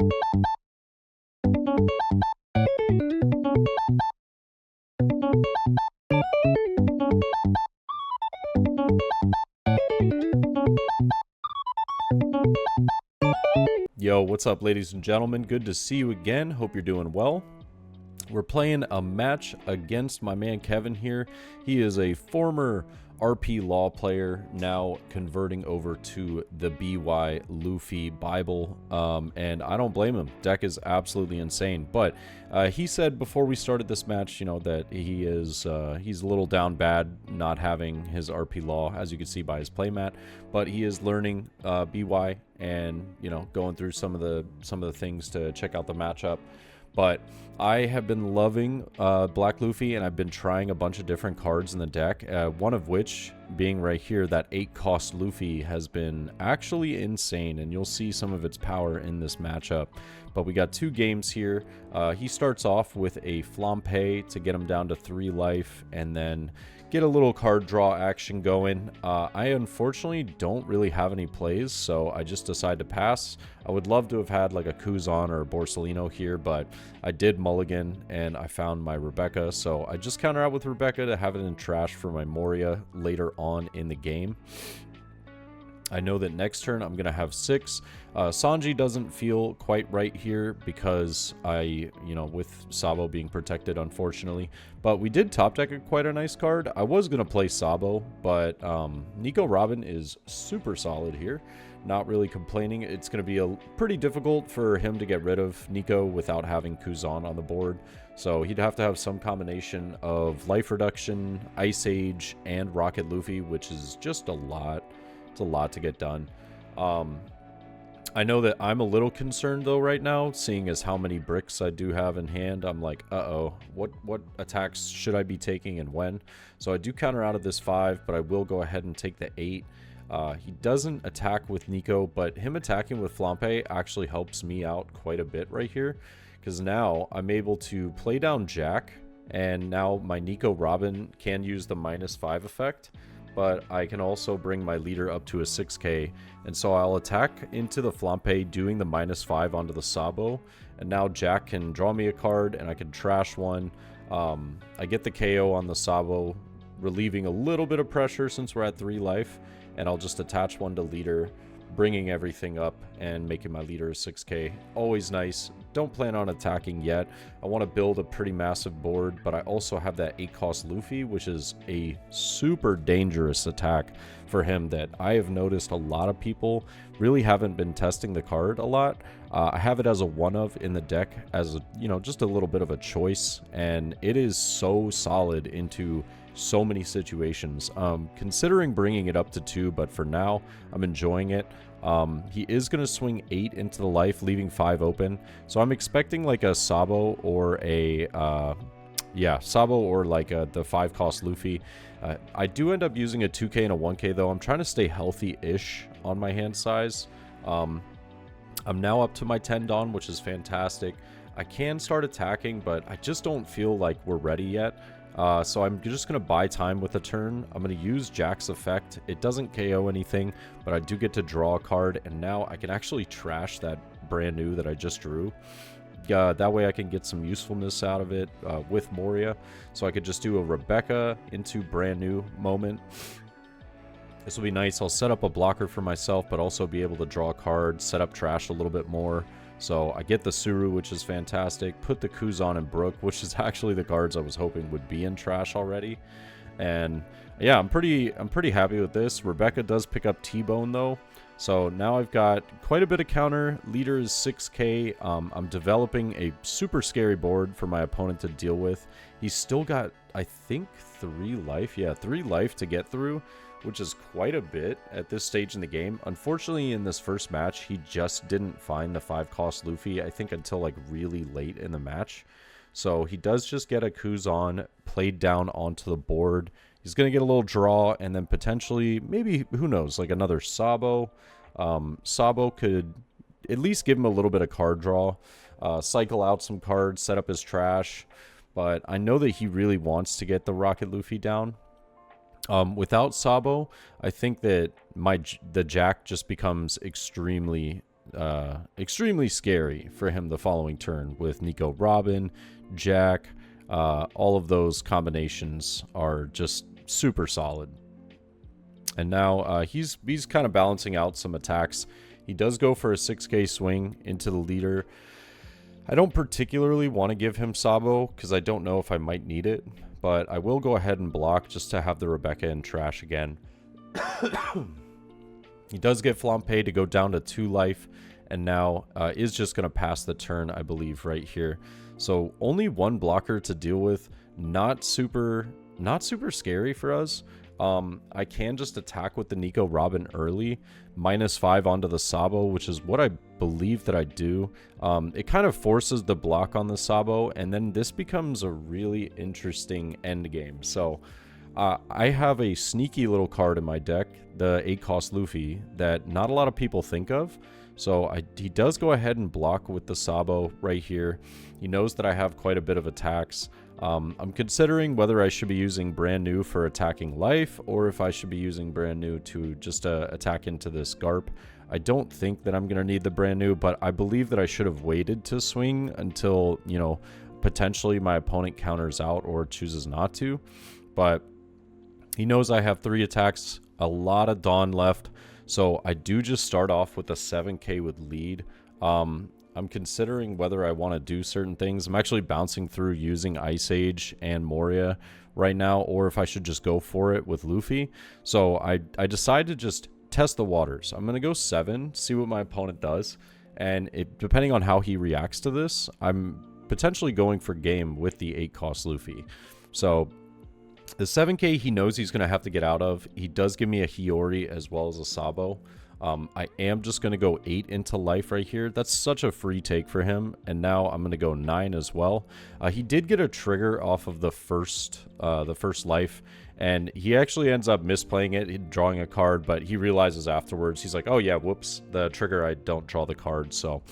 Yo, what's up, ladies and gentlemen? Good to see you again. Hope you're doing well. We're playing a match against my man Kevin here. He is a former RP Law player, now converting over to the BY Luffy Bible, and I don't blame him. Deck is absolutely insane. But he said before we started this match, you know, that he is he's a little down bad not having his RP Law, as you can see by his playmat. But he is learning BY and, you know, going through some of the things to check out the matchup. But I have been loving Black Luffy, and I've been trying a bunch of different cards in the deck, one of which being right here, that 8-cost Luffy has been actually insane, and you'll see some of its power in this matchup. But we got 2 games here. He starts off with a Flampe to get him down to 3 life, and then get a little card draw action going. I unfortunately don't really have any plays, so I just decided to pass. I would love to have had like a Kuzan or a Borsalino here, but I did mulligan and I found my Rebecca, so I just counter out with Rebecca to have it in trash for my Moria later on in the game. I know that next turn I'm going to have 6. Sanji doesn't feel quite right here because with Sabo being protected, unfortunately. But we did top deck quite a nice card. I was going to play Sabo, but Nico Robin is super solid here. Not really complaining. It's going to be pretty difficult for him to get rid of Nico without having Kuzan on the board. So he'd have to have some combination of Life Reduction, Ice Age, and Rocket Luffy, which is just a lot. It's a lot to get done. I know that I'm a little concerned though right now, seeing as how many bricks I do have in hand. I'm like, uh-oh, what attacks should I be taking and when? So I do counter out of this 5, but I will go ahead and take the 8. He doesn't attack with Nico, but him attacking with Flampe actually helps me out quite a bit right here, because now I'm able to play down Jack, and now my Nico Robin can use the -5 effect. But I can also bring my leader up to a 6k, and so I'll attack into the Flampe doing the -5 onto the Sabo, and now Jack can draw me a card and I can trash one. I get the KO on the Sabo, relieving a little bit of pressure since we're at 3 life, and I'll just attach one to leader, bringing everything up and making my leader a 6k. Always nice. Don't plan on attacking yet. I want to build a pretty massive board, but I also have that 8-cost Luffy, which is a super dangerous attack for him that I have noticed a lot of people really haven't been testing the card a lot. I have it as a 1-of in the deck as just a little bit of a choice, and it is so solid into so many situations. Considering bringing it up to 2, but for now I'm enjoying it. He is going to swing 8 into the life, leaving 5 open, so I'm expecting like a Sabo or a Sabo or like the 5-cost Luffy. I do end up using a 2k and a 1k though. I'm trying to stay healthy-ish on my hand size. I'm now up to my 10 Dawn, which is fantastic. I can start attacking, but I just don't feel like we're ready yet. So I'm just going to buy time with a turn. I'm going to use Jack's effect. It doesn't KO anything, but I do get to draw a card, and now I can actually trash that brand new that I just drew. That way I can get some usefulness out of it with Moria. So I could just do a Rebecca into brand new moment. This will be nice. I'll set up a blocker for myself, but also be able to draw a card, set up trash a little bit more. So I get the Suru, which is fantastic, put the Kuzan and Brook, which is actually the cards I was hoping would be in trash already. And yeah, I'm pretty happy with this. Rebecca does pick up T-Bone though. So now I've got quite a bit of counter. Leader is 6k. I'm developing a super scary board for my opponent to deal with. He's still got, I think, 3 life. Yeah, 3 life to get through, which is quite a bit at this stage in the game. Unfortunately, in this first match, he just didn't find the 5-cost Luffy, I think, until like really late in the match. So he does just get a Kuzan played down onto the board. He's going to get a little draw, and then potentially, maybe, who knows, like another Sabo. Sabo could at least give him a little bit of card draw, cycle out some cards, set up his trash. But I know that he really wants to get the Rocket Luffy down. Without Sabo, I think that the Jack just becomes extremely extremely scary for him the following turn with Nico Robin, Jack. All of those combinations are just super solid. And now he's kind of balancing out some attacks. He does go for a 6k swing into the leader. I don't particularly want to give him Sabo because I don't know if I might need it, but I will go ahead and block just to have the Rebecca in trash again. He does get Flampe to go down to 2 life, and now is just going to pass the turn, I believe, right here. So only 1 blocker to deal with. Not super scary for us. I can just attack with the Nico Robin early, -5 onto the Sabo, which is what I believe that I do. It kind of forces the block on the Sabo, and then this becomes a really interesting end game. So I have a sneaky little card in my deck, the 8-cost Luffy, that not a lot of people think of. So he does go ahead and block with the Sabo right here. He knows that I have quite a bit of attacks. I'm considering whether I should be using brand new for attacking life, or if I should be using brand new to just attack into this Garp. I don't think that I'm going to need the brand new, but I believe that I should have waited to swing until, you know, potentially my opponent counters out or chooses not to. But he knows I have 3 attacks, a lot of Dawn left. So I do just start off with a 7k with lead. I'm considering whether I want to do certain things. I'm actually bouncing through using Ice Age and Moria right now, or if I should just go for it with Luffy. So I decided to just test the waters. I'm going to go 7, see what my opponent does. And depending on how he reacts to this, I'm potentially going for game with the 8-cost Luffy. So the 7k he knows he's going to have to get out of. He does give me a Hiyori as well as a Sabo. I am just going to go 8 into life right here. That's such a free take for him. And now I'm going to go 9 as well. He did get a trigger off of the first life, and he actually ends up misplaying it, drawing a card, but he realizes afterwards, he's like, oh yeah, whoops, the trigger, I don't draw the card. So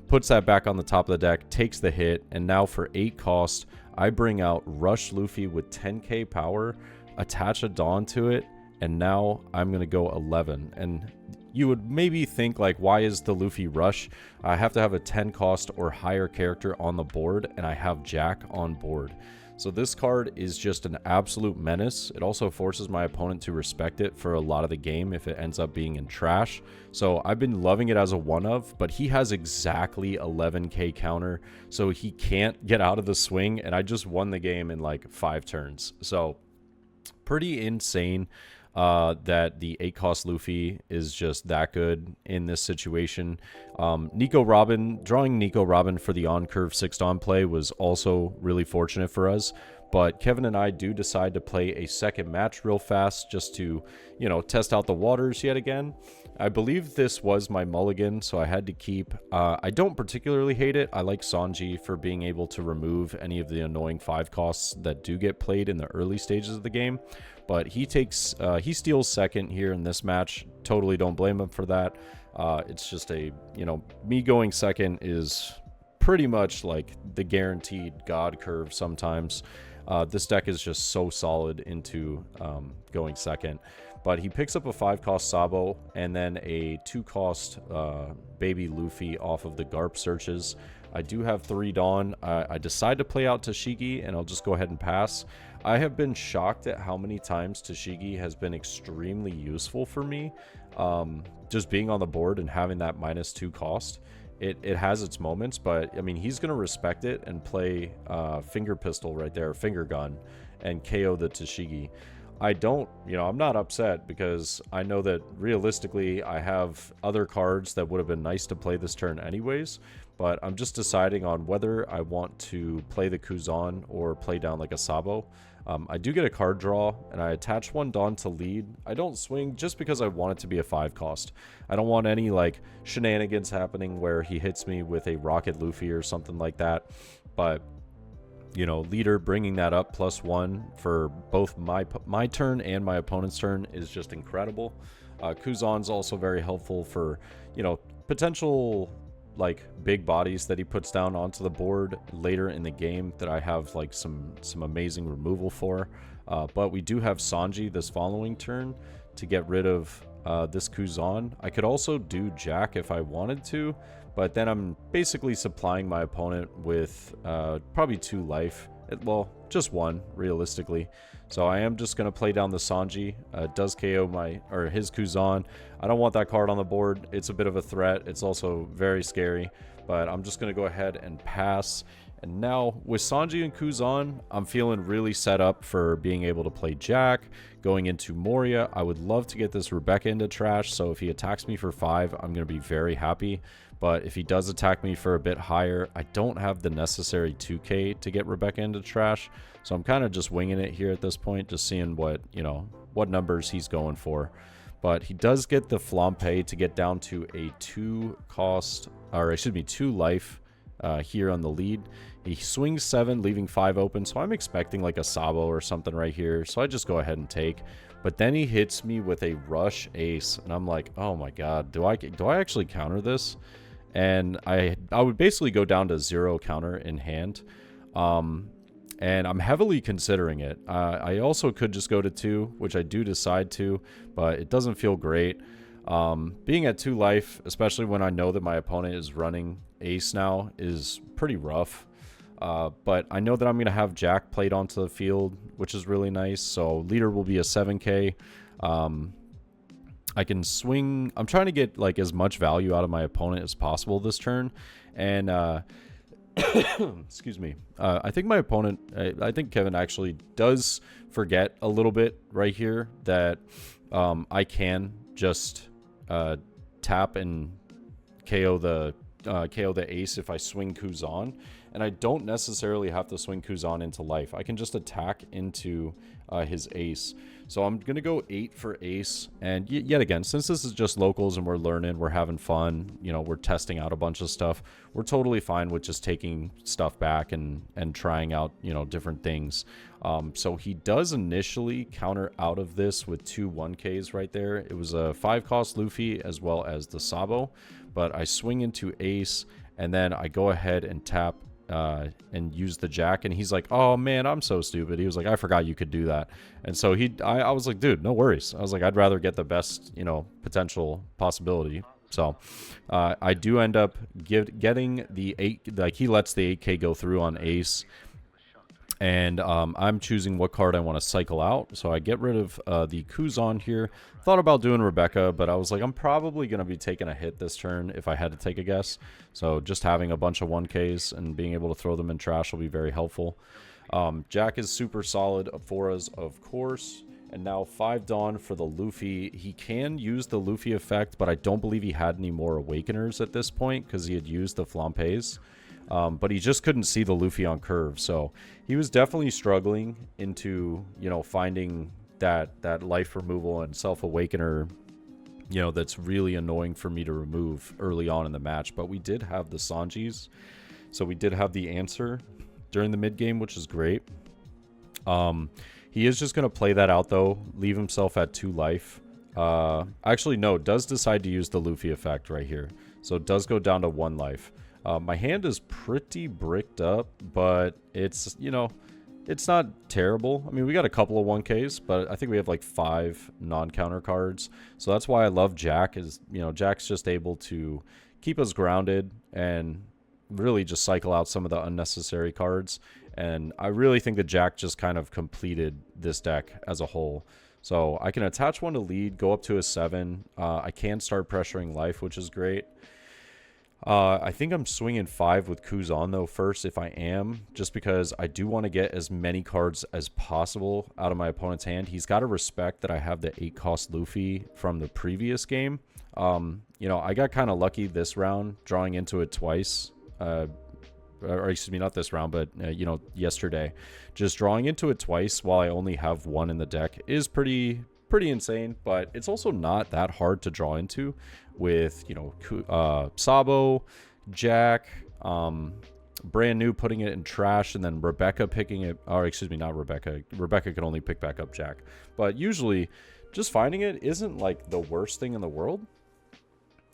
puts that back on the top of the deck, takes the hit, and now for 8 cost, I bring out Rush Luffy with 10k power, attach a Dawn to it, and now I'm going to go 11. And you would maybe think, like, why is the Luffy Rush? I have to have a 10 cost or higher character on the board, and I have Jack on board. So this card is just an absolute menace. It also forces my opponent to respect it for a lot of the game if it ends up being in trash. So I've been loving it as a one-of, but he has exactly 11k counter, so he can't get out of the swing, and I just won the game in like 5 turns. So pretty insane that the 8-cost Luffy is just that good in this situation. Nico Robin, drawing Nico Robin for the on-curve 6 Dawn play was also really fortunate for us, but Kevin and I do decide to play a second match real fast just to, you know, test out the waters yet again. I believe this was my mulligan, so I had to keep. I don't particularly hate it. I like Sanji for being able to remove any of the annoying 5 costs that do get played in the early stages of the game. But he steals second here in this match. Totally don't blame him for that. It's just me going second is pretty much like the guaranteed God curve sometimes. This deck is just so solid into going second. But he picks up a 5-cost Sabo and then a 2-cost Baby Luffy off of the Garp searches. I do have 3 Dawn. I decide to play out Tashigi, and I'll just go ahead and pass. I have been shocked at how many times Tashigi has been extremely useful for me. Just being on the board and having that -2 cost. It has its moments, but I mean, he's going to respect it and play Finger Pistol right there, Finger Gun, and KO the Tashigi. I'm not upset because I know that realistically I have other cards that would have been nice to play this turn anyways, but I'm just deciding on whether I want to play the Kuzan or play down like a Sabo. I do get a card draw, and I attach 1 Dawn to lead. I don't swing just because I want it to be a 5 cost. I don't want any like shenanigans happening where he hits me with a Rocket Luffy or something like that, but you know, leader bringing that up +1 for both my turn and my opponent's turn is just incredible. Kuzan's also very helpful for, you know, potential like big bodies that he puts down onto the board later in the game that I have like some amazing removal for. But we do have Sanji this following turn to get rid of this Kuzan. I could also do Jack if I wanted to, but then I'm basically supplying my opponent with probably 2 life. Well, just 1, realistically. So I am just going to play down the Sanji. Does KO his Kuzan. I don't want that card on the board. It's a bit of a threat. It's also very scary, but I'm just going to go ahead and pass. And now with Sanji and Kuzan, I'm feeling really set up for being able to play Jack. Going into Moria, I would love to get this Rebecca into trash, so if he attacks me for 5, I'm going to be very happy. But if he does attack me for a bit higher, I don't have the necessary 2k to get Rebecca into trash. So I'm kind of just winging it here at this point, just seeing what, what numbers he's going for. But he does get the Flampe to get down to a 2 life here on the lead. He swings 7, leaving 5 open, so I'm expecting like a Sabo or something right here. So I just go ahead and take. But then he hits me with a rush ace, and I'm like, oh my god, do I actually counter this? And I would basically go down to 0 counter in hand. And I'm heavily considering it. I also could just go to 2, which I do decide to, but it doesn't feel great. Being at 2 life, especially when I know that my opponent is running ace now, is pretty rough. But I know that I'm going to have Jack played onto the field, which is really nice. So leader will be a 7k. I can swing. I'm trying to get like as much value out of my opponent as possible this turn. And excuse me. I think my opponent, I think Kevin actually does forget a little bit right here that I can just tap and KO the ace if I swing Kuzan, and I don't necessarily have to swing Kuzan into life. I can just attack into his ace. So I'm gonna go 8 for ace, and yet again, since this is just locals and we're learning, we're having fun, we're testing out a bunch of stuff, we're totally fine with just taking stuff back and trying out different things. So he does initially counter out of this with 2 1Ks right there. It was a 5-cost Luffy as well as the Sabo, but I swing into ace, and then I go ahead and tap and use the Jack, and he's like, oh man, I'm so stupid. He was like, I forgot you could do that. And so I was like, dude, no worries. I was like, I'd rather get the best potential possibility. So I do end up getting the 8, like he lets the 8k go through on ace, and I'm choosing what card I want to cycle out. So I get rid of the Kuzan here. Thought about doing Rebecca, but I was like, I'm probably going to be taking a hit this turn if I had to take a guess. So just having a bunch of 1Ks and being able to throw them in trash will be very helpful. Jack is super solid for us, of course. And now 5 Dawn for the Luffy. He can use the Luffy effect, but I don't believe he had any more Awakeners at this point because he had used the Flampes. But he just couldn't see the Luffy on curve, so he was definitely struggling into finding that life removal and self-awakener that's really annoying for me to remove early on in the match. But we did have the Sanjis, so we did have the answer during the mid game, which is great. He is just going to play that out though, leave himself at 2 life. Actually no, does decide to use the Luffy effect right here, so it does go down to 1 life. My hand is pretty bricked up, but it's, it's not terrible. I mean, we got a couple of 1Ks, but I think we have like 5 non-counter cards. So that's why I love Jack is, Jack's just able to keep us grounded and really just cycle out some of the unnecessary cards. And I really think that Jack just kind of completed this deck as a whole. So I can attach 1 to lead, go up to a 7. I can start pressuring life, which is great. I think I'm swinging 5 with Kuzan though first, if I am, just because I do want to get as many cards as possible out of my opponent's hand. He's got to respect that I have the 8-cost Luffy from the previous game. I got kind of lucky this round, drawing into it twice. Or excuse me, not this round, but yesterday. Just drawing into it twice while I only have 1 in the deck is pretty insane, but it's also not that hard to draw into with Sabo, Jack, brand new putting it in trash, and then Rebecca picking it, or excuse me, not Rebecca. Rebecca can only pick back up Jack, but usually just finding it isn't like the worst thing in the world.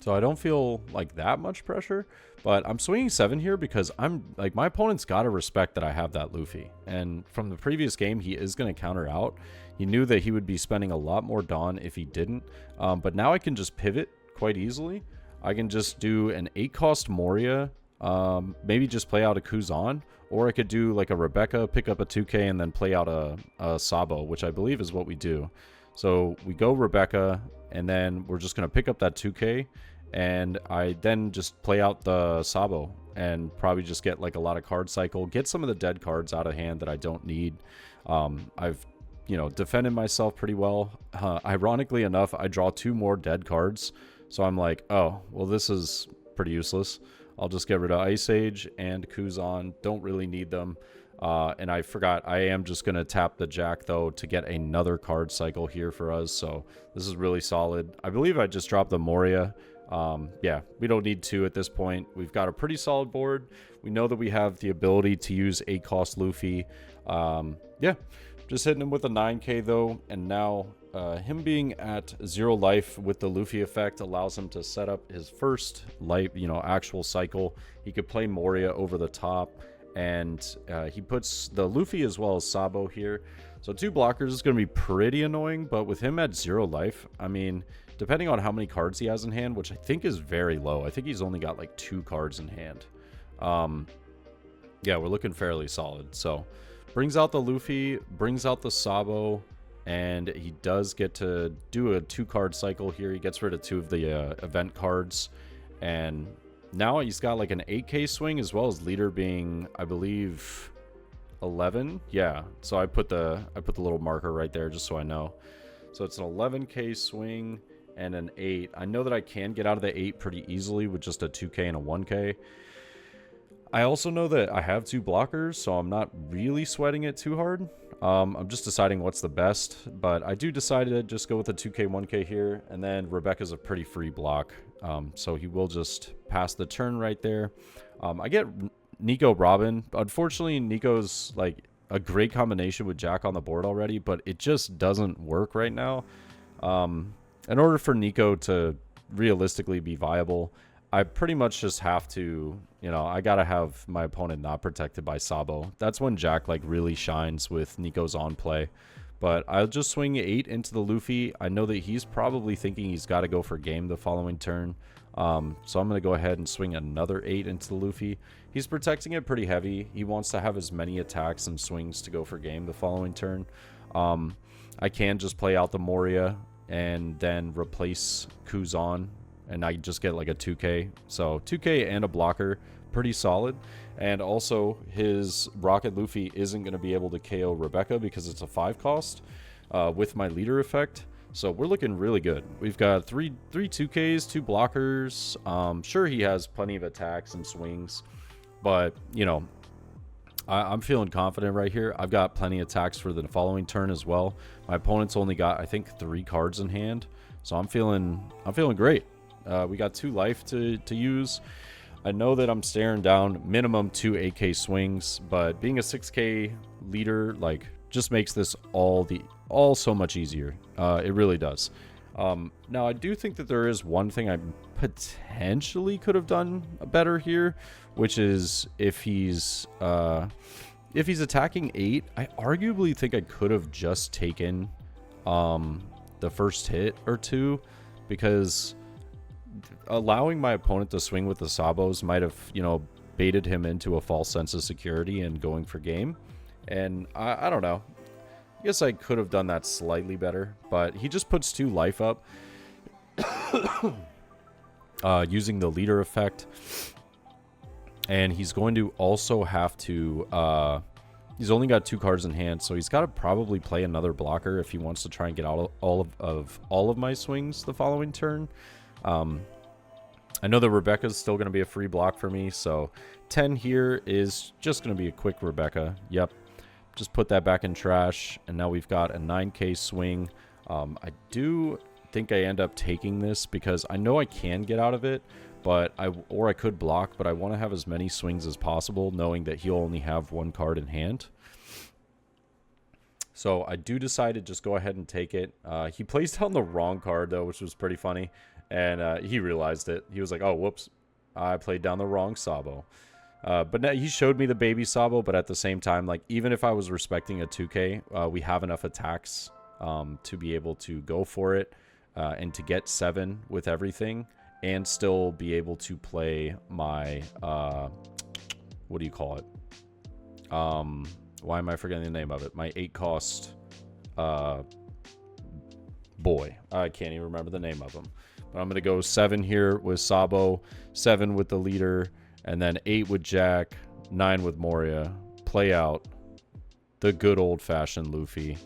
So I don't feel like that much pressure, but I'm swinging 7 here because I'm like, my opponent's got to respect that I have that Luffy. And from the previous game, he is going to counter out. He knew that he would be spending a lot more Dawn if he didn't. But now I can just pivot quite easily. I can just do an 8-cost Moria, maybe just play out a Kuzan, or I could do like a Rebecca, pick up a 2k, and then play out a Sabo, which I believe is what we do. So we go Rebecca, and then we're just going to pick up that 2k, and I then just play out the Sabo and probably just get like a lot of card cycle, get some of the dead cards out of hand that I don't need. I've, you know, defended myself pretty well. Ironically enough, I draw 2 more dead cards. So I'm like, oh, well, this is pretty useless. I'll just get rid of Ice Age and Kuzan. Don't really need them. And I forgot, I am just going to tap the Jack, though, to get another card cycle here for us. So this is really solid. I believe I just dropped the Moria. Yeah, we don't need 2 at this point. We've got a pretty solid board. We know that we have the ability to use 8-cost Luffy. Yeah, just hitting him with a 9k, though. And now him being at 0 life with the Luffy effect allows him to set up his first life, you know, actual cycle. He could play Moria over the top. And he puts the Luffy as well as Sabo here. So 2 blockers is going to be pretty annoying. But with him at 0 life, I mean, depending on how many cards he has in hand, which I think is very low. I think he's only got like 2 cards in hand. Yeah, we're looking fairly solid. So brings out the Luffy, brings out the Sabo, and he does get to do a 2-card cycle here. He gets rid of 2 of the event cards. And now he's got like an 8k swing, as well as leader being, I believe, 11. Yeah, so I put the little marker right there just so I know. So it's an 11k swing and an 8. I know that I can get out of the 8 pretty easily with just a 2k and a 1k. I also know that I have 2 blockers, so I'm not really sweating it too hard. I'm just deciding what's the best, but I do decide to just go with a 2k, 1k here, and then Rebecca's a pretty free block, so he will just pass the turn right there. I get Nico Robin. Unfortunately, Nico's like a great combination with Jack on the board already, but it just doesn't work right now. In order for Nico to realistically be viable, I pretty much just have to, you know, I gotta have my opponent not protected by Sabo. That's when Jack like really shines with Nico's on play. But I'll just swing 8 into the Luffy. I know that he's probably thinking he's got to go for game the following turn. So I'm going to go ahead and swing another 8 into the Luffy. He's protecting it pretty heavy. He wants to have as many attacks and swings to go for game the following turn. I can just play out the Moria and then replace Kuzan, and I just get like a 2k. So 2k and a blocker, pretty solid. And also his Rocket Luffy isn't going to be able to KO Rebecca because it's a 5 cost with my leader effect. So we're looking really good. We've got three 2ks, 2 blockers. Sure, he has plenty of attacks and swings, but you know, I'm feeling confident right here. I've got plenty of attacks for the following turn as well. My opponent's only got, I think, 3 cards in hand, so I'm feeling great. We got 2 life to use. I know that I'm staring down minimum 2 8k swings, but being a 6k leader like just makes this all so much easier. It really does. Now I do think that there is one thing I potentially could have done better here, which is if he's attacking 8, I arguably think I could have just taken the first hit or 2, because allowing my opponent to swing with the Sabos might have, you know, baited him into a false sense of security and going for game. And I don't know. I guess I could have done that slightly better, but he just puts 2 life up using the leader effect. And he's going to also have to... he's only got 2 cards in hand, so he's got to probably play another blocker if he wants to try and get all of my swings the following turn. I know that Rebecca's still going to be a free block for me, so 10 here is just going to be a quick Rebecca. Yep. Just put that back in trash, and now we've got a 9k swing. I do think I end up taking this because I know I can get out of it, but I could block, but I want to have as many swings as possible, knowing that he'll only have 1 card in hand. So I do decide to just go ahead and take it. He plays down the wrong card, though, which was pretty funny. And he realized it. He was like, oh, whoops. I played down the wrong Sabo. But now he showed me the baby Sabo, but at the same time, like, even if I was respecting a 2K, we have enough attacks to be able to go for it and to get 7 with everything and still be able to play my, what do you call it? Why am I forgetting the name of it? My 8-cost boy. I can't even remember the name of him. But I'm going to go 7 here with Sabo, 7 with the leader, and then 8 with Jack, 9 with Moria. Play out the good old-fashioned Luffy.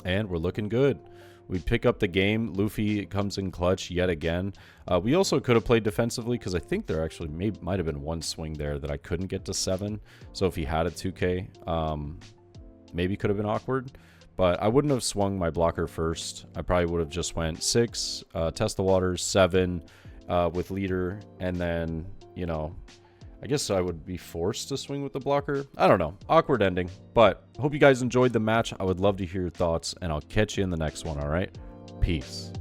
And we're looking good. We pick up the game. Luffy comes in clutch yet again. We also could have played defensively because I think there actually might have been one swing there that I couldn't get to 7. So if he had a 2K, maybe could have been awkward. But I wouldn't have swung my blocker first. I probably would have just went 6, test the waters, 7 with leader, and then, you know, I guess I would be forced to swing with the blocker. I don't know. Awkward ending. But hope you guys enjoyed the match. I would love to hear your thoughts, and I'll catch you in the next one, all right? Peace.